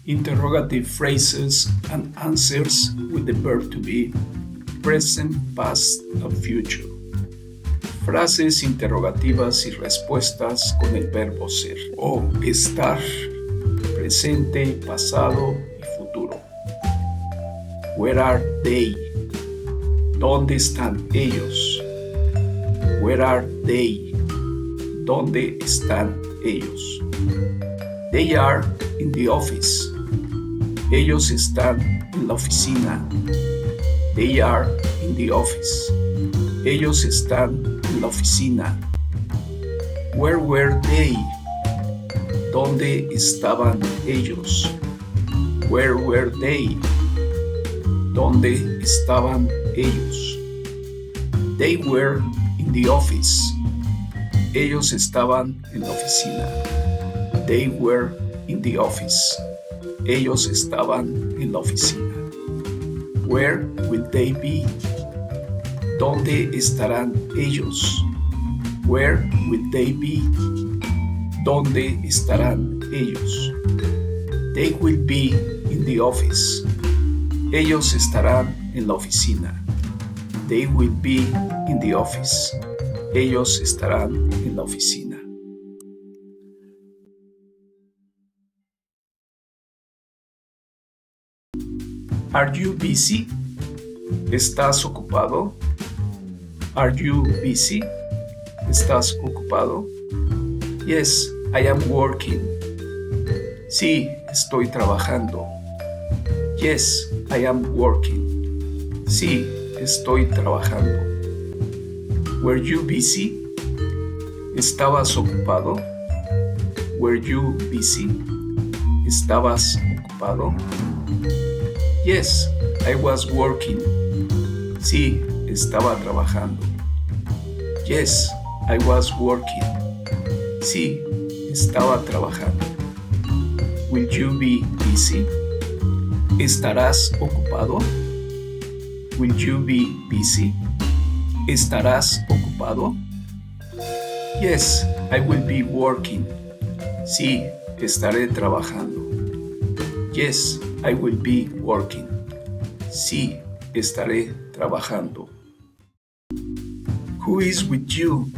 Interrogative phrases and answers with the verb to be, present, past, and future. Frases interrogativas y respuestas con el verbo ser o estar, presente, pasado y futuro. Where are they? ¿Dónde están ellos? Where are they? ¿Dónde están ellos? They are in the office. Ellos están en la oficina. They are in the office. Ellos están en la oficina. Where were they? ¿Dónde estaban ellos? Where were they? ¿Dónde estaban ellos? They were in the office. Ellos estaban en la oficina. They were in the office. Ellos estaban en la oficina. Where will they be? ¿Dónde estarán ellos? Where will they be? ¿Dónde estarán ellos? They will be in the office. Ellos estarán en la oficina. They will be in the office. Ellos estarán en la oficina. Are you busy? ¿Estás ocupado? Are you busy? ¿Estás ocupado? Yes, I am working. Sí, estoy trabajando. Yes, I am working. Sí, estoy trabajando. Were you busy? ¿Estabas ocupado? Were you busy? ¿Estabas ocupado? Yes, I was working. Sí, estaba trabajando. Yes, I was working. Sí, estaba trabajando. Will you be busy? ¿Estarás ocupado? Will you be busy? ¿Estarás ocupado? Yes, I will be working. Sí, estaré trabajando. Yes, I will be working. Sí, estaré trabajando. Who is with you?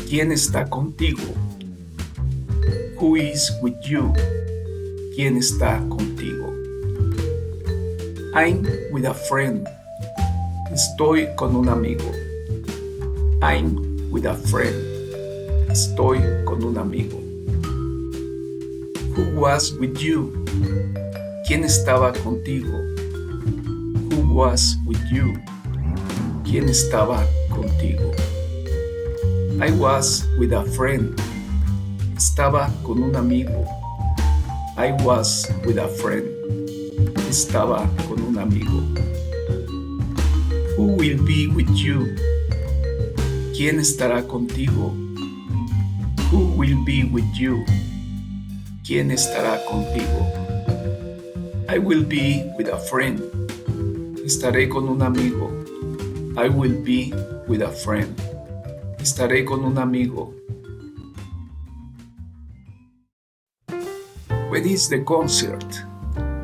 ¿Quién está contigo? Who is with you? ¿Quién está contigo? I'm with a friend. Estoy con un amigo. I'm with a friend. Estoy con un amigo. Who was with you? ¿Quién estaba contigo? Who was with you? ¿Quién estaba contigo? I was with a friend. Estaba con un amigo. I was with a friend. Estaba con un amigo. Who will be with you? ¿Quién estará contigo? Who will be with you? ¿Quién estará contigo? I will be with a friend. Estaré con un amigo. I will be with a friend. Estaré con un amigo. When is the concert?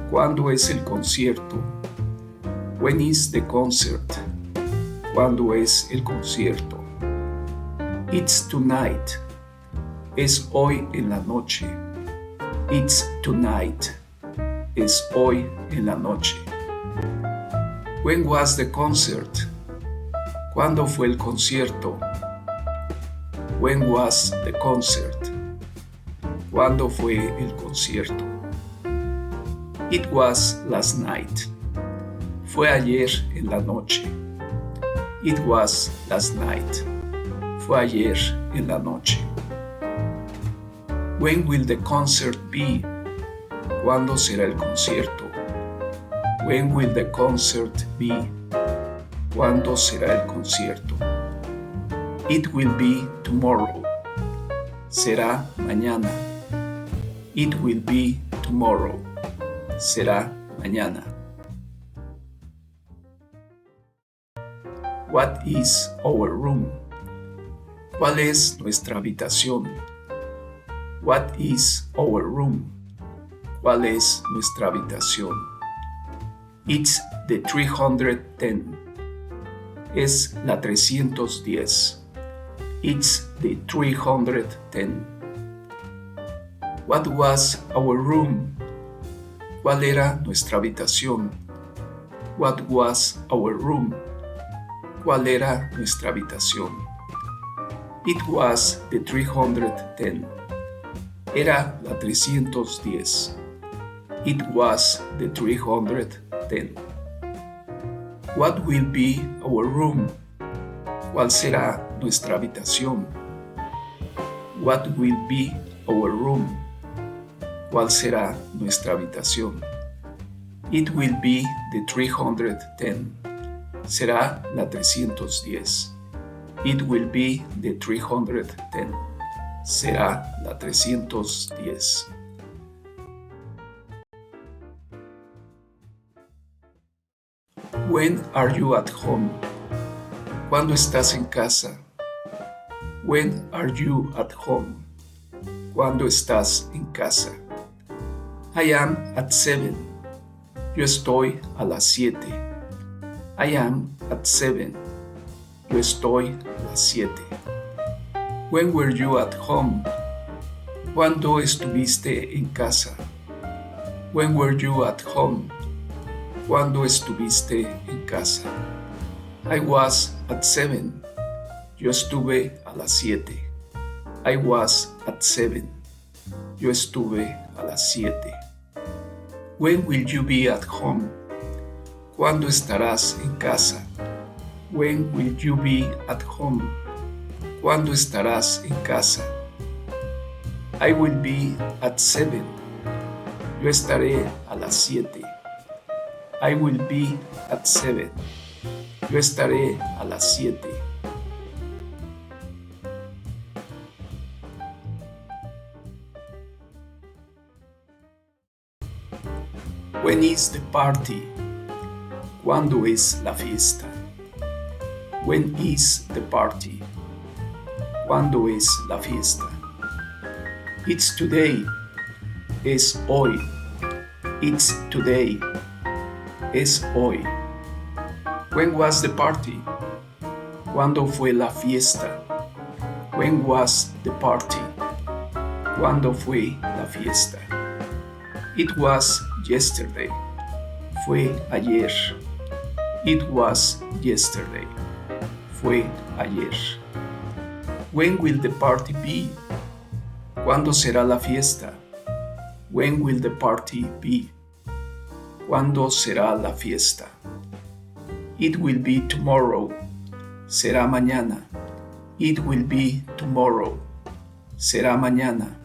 ¿Cuándo es el concierto? When is the concert? ¿Cuándo es el concierto? It's tonight. Es hoy en la noche. It's tonight. Es hoy en la noche. When was the concert? ¿Cuándo fue el concierto? When was the concert? ¿Cuándo fue el concierto? It was last night. Fue ayer en la noche. It was last night. Fue ayer en la noche. When will the concert be? ¿Cuándo será el concierto? When will the concert be? ¿Cuándo será el concierto? It will be tomorrow. Será mañana. It will be tomorrow. Será mañana. What is our room? ¿Cuál es nuestra habitación? What is our room? ¿Cuál es nuestra habitación? It's the 310. Es la 310. It's the 310. What was our room? ¿Cuál era nuestra habitación? What was our room? ¿Cuál era nuestra habitación? It was the 310. Era la 310. It was the 310. What will be our room? ¿Cuál será nuestra habitación? What will be our room? ¿Cuál será nuestra habitación? It will be the 310. Será la 310. It will be the 310. Será la 310. When are you at home? ¿Cuándo estás en casa? When are you at home? ¿Cuándo estás en casa? I am at 7. Yo estoy a las 7. I am at 7. Yo estoy a las 7. When were you at home? ¿Cuándo estuviste en casa? When were you at home? ¿Cuándo estuviste en casa? I was at 7. Yo estuve a las 7. I was at 7. Yo estuve a las 7. When will you be at home? ¿Cuándo estarás en casa? When will you be at home? ¿Cuándo estarás en casa? I will be at 7. Yo estaré a las 7. I will be at 7. Yo estaré a las 7. When is the party? ¿Cuándo es la fiesta? When is the party? ¿Cuándo es la fiesta? It's today. Es hoy. It's today. Es hoy. When was the party? ¿Cuándo fue la fiesta? When was the party? ¿Cuándo fue la fiesta? It was yesterday. Fue ayer. It was yesterday. Fue ayer. When will the party be? ¿Cuándo será la fiesta? When will the party be? ¿Cuándo será la fiesta? It will be tomorrow. Será mañana. It will be tomorrow. Será mañana.